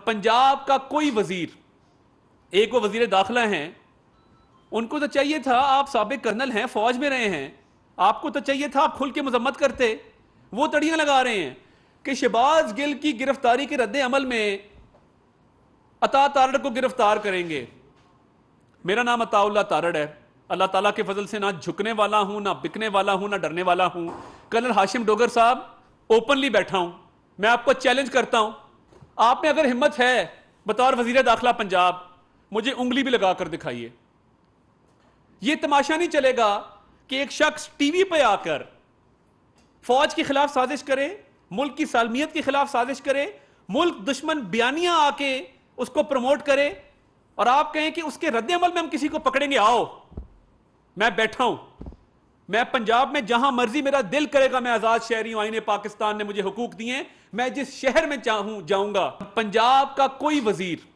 पंजाब का कोई वजीर, एक वो वजीर दाखिला हैं, उनको तो चाहिए था, आप साबिक कर्नल हैं, फौज में रहे हैं, आपको तो चाहिए था आप खुल के मजम्मत करते। वो तड़ियां लगा रहे हैं कि शहबाज गिल की गिरफ्तारी के रद्द अमल में अता तारड़ को गिरफ्तार करेंगे। मेरा नाम अताउल्लाह तारड़ है, अल्लाह ताला के फजल से ना झुकने वाला हूं, ना बिकने वाला हूं, ना डरने वाला हूं। कर्नल हाशिम डोगर साहब, ओपनली बैठा हूं, मैं आपको चैलेंज करता हूं, आप में अगर हिम्मत है बतौर वजीर दाखिला पंजाब, मुझे उंगली भी लगा कर दिखाइए। यह तमाशा नहीं चलेगा कि एक शख्स टीवी पे आकर फौज के खिलाफ साजिश करे, मुल्क की सालमियत के खिलाफ साजिश करे, मुल्क दुश्मन बयानियां आके उसको प्रमोट करे और आप कहें कि उसके रद्द अमल में हम किसी को पकड़ेंगे। आओ, मैं बैठा हूं, मैं पंजाब में जहां मर्जी मेरा दिल करेगा मैं आजाद शहरी हूं, आईने पाकिस्तान ने मुझे हुकूक दिए, मैं जिस शहर में चाहूं जाऊंगा। पंजाब का कोई वजीर,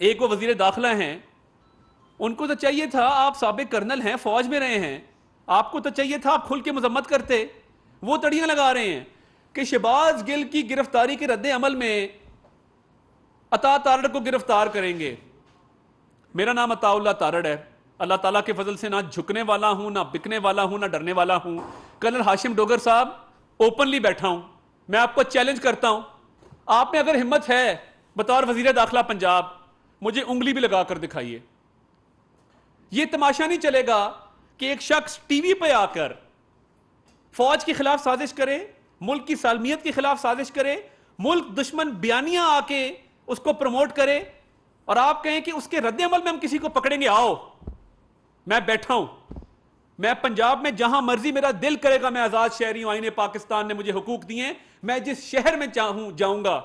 एक वो वजीर दाखिला हैं, उनको तो चाहिए था, आप साबिक कर्नल हैं, फौज में रहे हैं, आपको तो चाहिए था आप खुल के मजम्मत करते। वो तड़ियां लगा रहे हैं कि शहबाज गिल की गिरफ्तारी के रद्द अमल में अता तारड़ को गिरफ्तार करेंगे। मेरा नाम अताउल्लाह तारड़ है, अल्लाह ताला के फजल से ना झुकने वाला हूं, ना बिकने वाला हूं, ना डरने वाला हूं। कर्नल हाशिम डोगर साहब, ओपनली बैठा हूं, मैं आपको चैलेंज करता हूं, आप में अगर हिम्मत है बतौर वजीर दाखिला पंजाब, मुझे उंगली भी लगा कर दिखाइए। यह तमाशा नहीं चलेगा कि एक शख्स टीवी पे आकर फौज के खिलाफ साजिश करे, मुल्क की सालमियत के खिलाफ साजिश करे, मुल्क दुश्मन बयानियां आके उसको प्रमोट करे और आप कहें कि उसके रद्द अमल में हम किसी को पकड़ेंगे। आओ, मैं बैठा हूं, मैं पंजाब में जहां मर्जी मेरा दिल करेगा मैं आजाद शहरी हूं, आईने पाकिस्तान ने मुझे हुकूक दिए, मैं जिस शहर में चाहूं जाऊंगा।